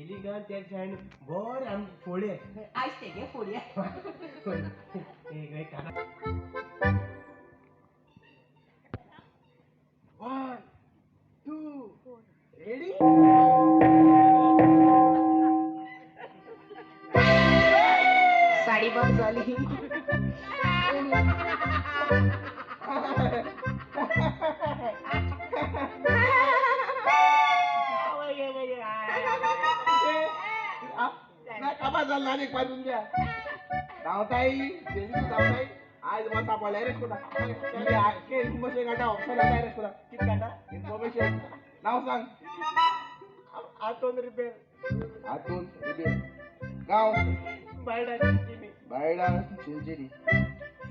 गेली का त्या बर आम फोडे आज ते घे फोडूया. One two ready. साडी बंद झाली. नानी पाजून द्या. धावताई धावताई आज मला सापडलाय रे कुठं इन्फॉर्मेशन काढा ऑप्शन आहे रे कुठं किती काढा इन्फॉर्मेशन नाव सांग. आतून रिपेअर गाव बायडा चिंचणी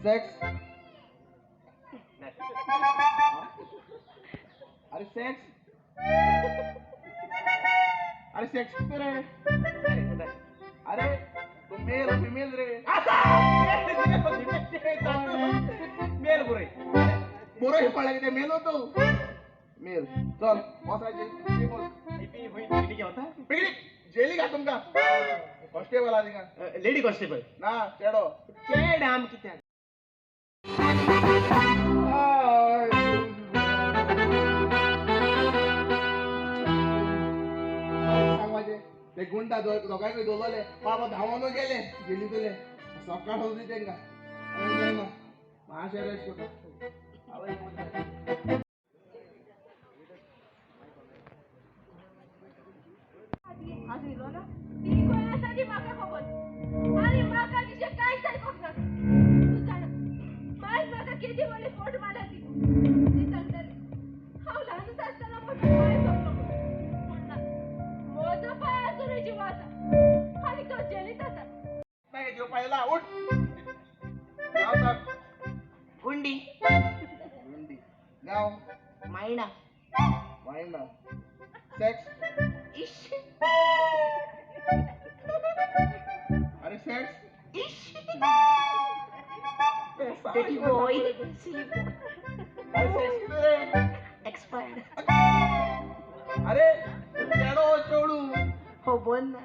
सेक्स अरे सेक्स अरे सेक्स रे अरे तू मेल फिमेल रे मेल बुरे बुरे हे पडला की मेल होतो मेल चल बसायचे पिकनिक जेली का तुमका कॉन्स्टेबल आली का लेडी कॉन्स्टेबल ना चेडो चेड आम किती ते गुंडा दोघांकडे दोलले बाबा धावून गेले गेली तुले सकाळ होती त्यांना महाशय पहिला उठ गुंडी गाव मायना वाईना सेक्स इश अरे सेक्स इश डेटी बॉय स्लीप एक्सपायर्ड. अरे चेडो चोडू हो बोल ना.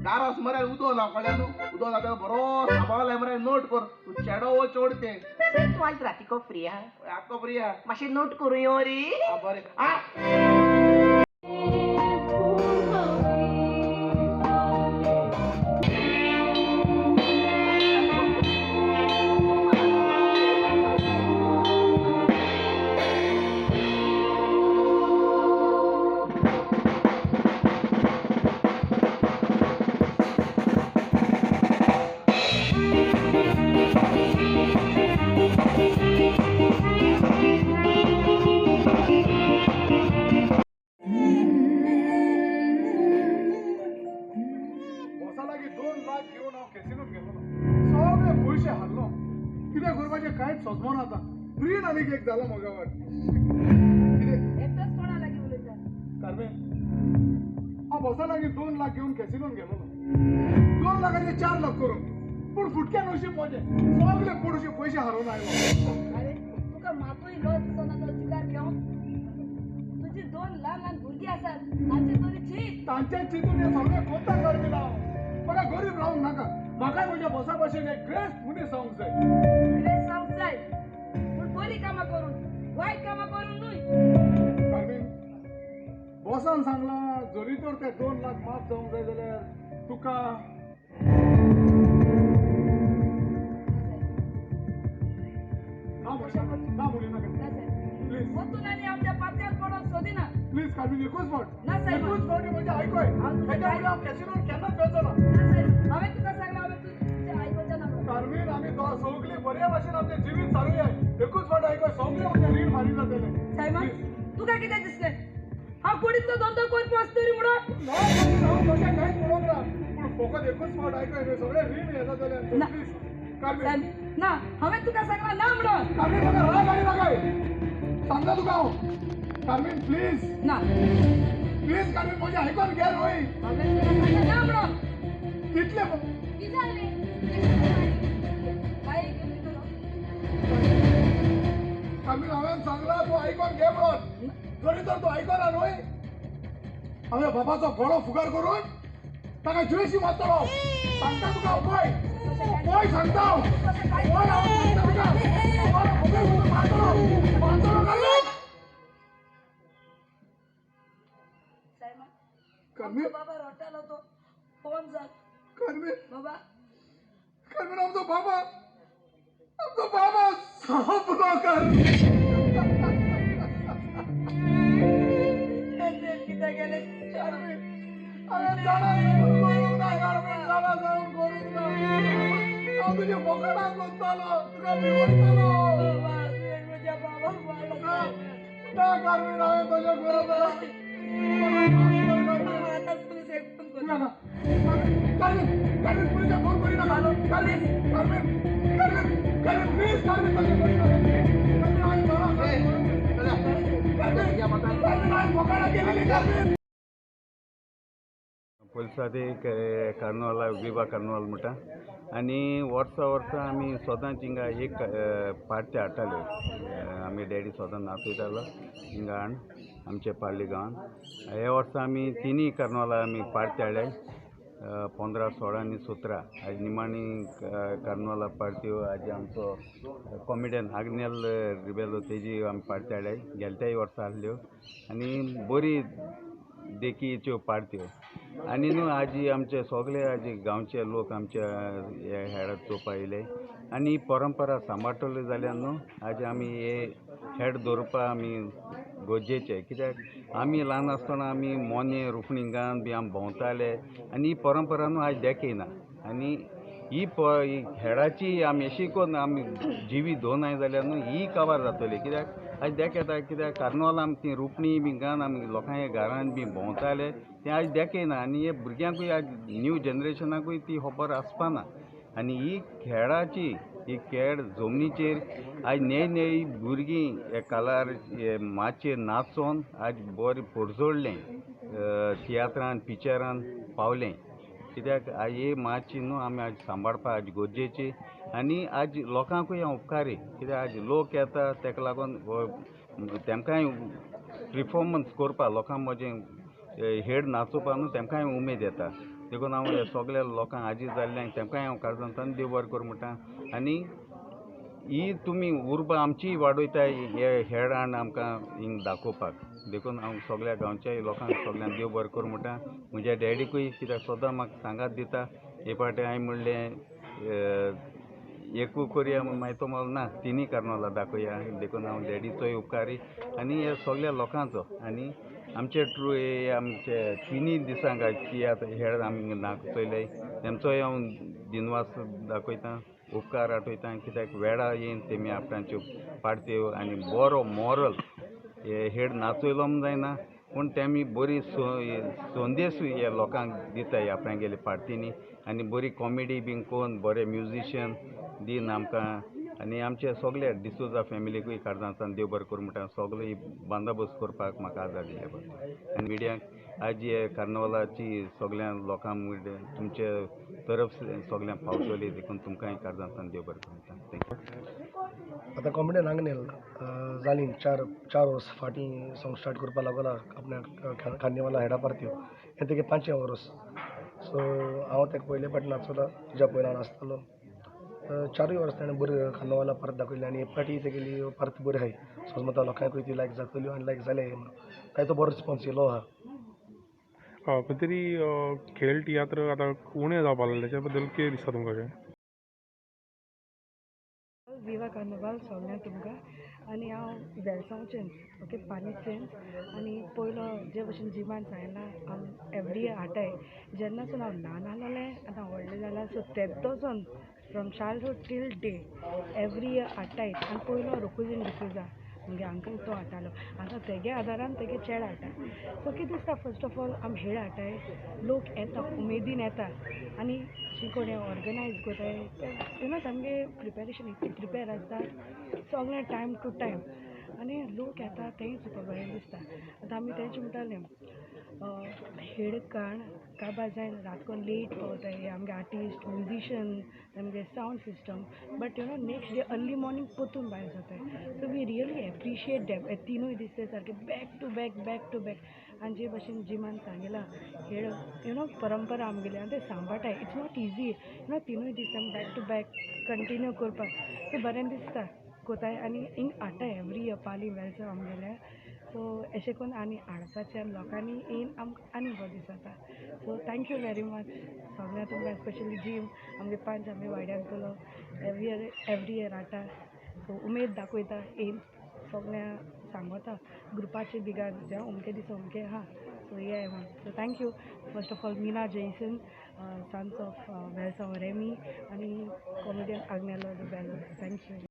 दारास मरे उदोला कळ्यानु उदोला ते बरो सांभाळले मरे नोट कर तू चेडो चोडते सर तू आज रातिको फ्री हा आको प्रिया मातशें नोट करूं रे. बरे फोन आता फ्री आनीक एक जाला म्हाका वाट एकटाच कोणा लागीं उलयता कार्मेन हांव बसा लागीं 2 लाख घेवन कॅसिनोन गेलो 2 लाखाचे 4 लाख करून पूण फुटक्या नशीब म्हजें सगळे पडोशी पयशे हारोवन आयलो अरे तुका मातूय लॉस दिसना तो जुगार घेवन तुजी 2 ल्हान ल्हान भुरगीं आसात तांचे तरी चीत तांच्या चिंतून हे सगळें कोणता करपी हांव म्हाका गरीब रावंक नाका म्हाकाय म्हज्या बसा भाशेन एक ग्रेस मनीस जावंक जाय कितें सांगूंक जाय पूण बरीं कामां करून वायट कामां करून न्हय कार्मेन बॉसान सांगलां जरी तर ते 2 लाख माफ जावंक जाय जाल्यार तुका ना म्हणू नाका प्लीज वतून आनी आमच्या पात्यार पडोन सोदिना प्लीज कार्मेन एकूच फावट ना साहेब. एकूच फावटी म्हणजे आयकय हेच्या फुडें हांव कॅसिनोन केन्नाच वचो ना ना साहेब हांवें तुका सांगलां हांवें तुजें आयकोचें ना म्हणून कार्मेन आमी सगळीं बरे भाशेन आमचें जिवीत सारूया एकूच फावट आयकय सगळे म्हणजे रीण मारी जातले सायमन तुका कितें दिसलें हांव कुडीचो धंदो करपी आसतली म्हणून हांव तशें कांयच म्हणूंक ना पूण फकत एकूच फावट आयकय सगळे रीण हे जातले ना. प्लीज कार्मेन साहेब ना हांवें तुका सांगलां ना म्हणून कार्मेन म्हाका राग आनी नाकाय सांगता तुका हांव कार्मेन प्लीज ना प्लीज कार्मेन म्हजें आयकून घे न्हय हांवें तुका सांगलां ना म्हणून कितले कितें जालें बाई गेली तर कार्मेन हांवें सांगलां तूं आयकून घे म्हणून जरी तर तूं आयकना न्हय हांवें बाबाचो गळो फुगार करून ताका जुयेशी मारतलो सांगता तुका हांव पळय सांगता हांव पळय हांव सांगता तुका हांव फुगार करून मारतलो कार्मेन सायमन कार्मेन बाबा रडटालो तो फोन जाल कार्मेन बाबा कार्मेन आमचो बाबा सापलो कार्मेन कितें गेलें कार्मेन हांवें जाणा करूंक ना कार्मेन जाणा जावन करूंक ना हांव तुजे बोकाडाक कोत्तालो तुका भिवयतालो बाबा तुवें म्हज्या बाबाक मारलो ना कार्मेन हांवें तशें करना आतां तूं सेफ्टून कर नाका कार्मेन पुलिसाक फोन करिनाका Carmen Carmen Carmen Carmen please Carmen तशें करिनाका कार्मेन हांवें जाणा कार्मेन हांवें बोकाडाक गेलेली कार्मेन पोलिसांनी कार्नवाला विभा कार्नवाल म्हणटा आनी वर्सा आमी सोदांच हिंगा एक पार्टी हाडटाल्यो आमी डॅडी सोदां नाचयतालो हिंगा हाड आमचे पार्ली गांवांत हे वर्सा आमी तिनूय कार्नवाला आमी पार्टी हाडल्याय 15, 16 आनी 17 आज निमाणी कार्नवाला पार्ट्यो आज आमचो कॉमेडियन आग्नेल रिबेलो तेजी आमी पार्टी हाडल्याय गेल्या वर्सा आहल्यो आनी बरी देखीच्यो पार्ट्यो आनी न्हू आजी आमचे सगळे आजी गांवचे लोक आमच्या हे हेडात चोवपा येयले आनी ही परंपरा सांबाळटले जाल्यार न्हू आज आमी हे हेड दवरपा आमी गरजेचे कित्याक आमी ल्हान आसतना आमी मोने रुखणिंगान बी आमी भोंवताले आनी ही परंपरा न्हू आज देखेना आनी ही हेडाची आमी अशी करून आमी जिवी दवरनाय जाल्यार न्हू ही काबार जातली कित्याक आज देख येता कित्याक कार्नवाल आमी ती रुपणी बी घान आमी लोकांच्या घरान बी भोंवताले तें आज देखेना आनी हे भुरग्यांकूय आज न्यू जनरेशनाकूय ती खबर आसपाना आनी ही खेळाची ही खेळ जमनीचेर आज नेई भुरगीं हे कालार हे माचेर नाचोन आज बरें पोरजोडलें तियात्रान पिक्चरान पावलें कित्याक आज हे मातशी न्हू आमी आज सांबाळपा आज गरजेची आनी आज लोकांकूय हांव उपकारी कित्याक आज लोक येता तेका लागून तेमकांय परफॉर्मन्स करपा लोकांक म्हजें हेड नाचोवपा न्हू तेमकांय उमेद येता देखून हांव सगल्या लोकांक आजी जाल्ल्यांक तेमकांय हांव काळजांतल्यान देव बरें कर म्हणटा आनी ही तुमी उर्बा आमचीय वाडयताय हे हेड हाड आमकां हिंग दाखोवपाक देखून हांव सगळ्या गांवच्या लोकांक सगळ्यांक देव बरें कर म्हणटा म्हज्या डॅडीकूय कित्याक सदां म्हाका सांगात दिता हे फावटी हांवें म्हणलें एकू करया मागीर तो म्हणलो ना तिनूय कार्नवाला दाखोवया देखून हांव डॅडीचोय उपकारी आनी हे सगळ्या लोकांचो आनी आमचे ट्रू हे आमचे तिनूय दिसांक तियात्र हेड आमी नाचयले तेमचोय हांव दिनवास दाखयतां उपकार आठयता कित्याक वेळा येवन तेमी आपणाच्यो पार्ट्यो आनी बरो मॉरल हे हेड नाचयलो म्हूण जायना पूण तेमी बरी संदेसूय हे लोकांक दिताय आपणागेले पार्टीनी आनी बरी कॉमेडी बीन कोन्न बरे म्युजिशियन दिन आमकां आनी आमचे सगळे डिसोजा फॅमिलीकूय काळजांतल्यान देव बरें करूं म्हणटा सगळे बंदोबस्त करपाक म्हाका आदार दिल्या बद्दल आनी मिडियाक आज हे कार्नवालाची सगळ्या लोकांक तुमचे तरफ सगळ्यांक पावतली देखून तुमकांय काळजांतल्यान देव बरें करूं म्हणटा थँक्यू. आतां कॉमेडियन आंगनेल जालीं चार वर्स फाटीं सॉंग स्टार्ट करपा लागला आपल्या कार्निवाला हेडा पार्ट्यो हे तेगे 5 वर्स सो हांव तेका पयले फावटी नाचलो तुज्या पयलीं हांव नाचतालो 4 वर्स ताणें बरी कार्निवाला पार्ट दाखयली आनी एक फावटी तेगेली पार्ट बरी आहाय सो म्हाका लोकांकूय ती लायक जातल्यो आनी लायक जाले काय तो बरो रिस्पॉन्स येयलो आहा. खंय तरी खेळ तियात्र आतां उणें जावपा लागलें तेच्या बद्दल कितें दिसता तुमकां अशें? विवा कार्नवाल सगळ्यांक तुमकां आनी हांव वेलसांवचें ओके पानीचें आनी पयलो जे भशेन जिमान सांगला हांव एवरी इयर हाडटाय जेन्नासून हांव ल्हान आहलोलें आतां हांव व्हडलें जालां सो तेदोसून from childhood till day every year हाडटाय आनी पयलो रुकुजीन डिसूजा म्हणजे अंकल तो हाडटालो आतां तेगे आदारान तेगे चेडे हाडटा सो कितें दिसता फर्स्ट ऑफ ऑल आमी हेळ हाडटाय लोक येता उमेदीन येता आनी जी कोण ऑर्गनायज कोताय ते सामके प्रिपेरेशन इतली प्रिपेर आसता सगळें टायम टू टायम आनी लोक येता तेंय सुद्दां बरें दिसता आतां आमी तेंच म्हणटालें हेड काण काबार जायन रातकोन लेट पावताय आमगे आर्टिस्ट म्युजिशियन आमगे sound system but next day early morning पोतून भायर जाताय सो वी रियली एप्रिशिएट डेम तिनूय दीस ते सारके बॅक टू बॅक आनी जे भशेन जिमान सांगिला हेड परंपरा आमगेली आनी ते सांबाळटाय इट्स नॉट इजी तिनूय दीस बॅक टू बॅक कंटिन्यू करपाक सो बरें दिसता कोताय आनी हिंग हाडटाय एवरी इयर पाली वेल्सांव आमगेल्या सो अशें करून आनी हाडपाचें आनी लोकांनी येवन आमकां आनी बरो दिसता सो थँक्यू वेरी मच सगळ्या तुमकां स्पेशली जीम आमगे पंच आमी वाड्यान केलो एवरी इयर हाडटा सो उमेद दाखयता येवन सगळ्या सांगता ग्रुपाचे बिगार जें अमके दीस अमके आहा सो ये म्हण so thank you first of all Meena Jayson sons of Velsao Remy आनी कॉमेडियन आग्नेलो द बेलो थँक्यू.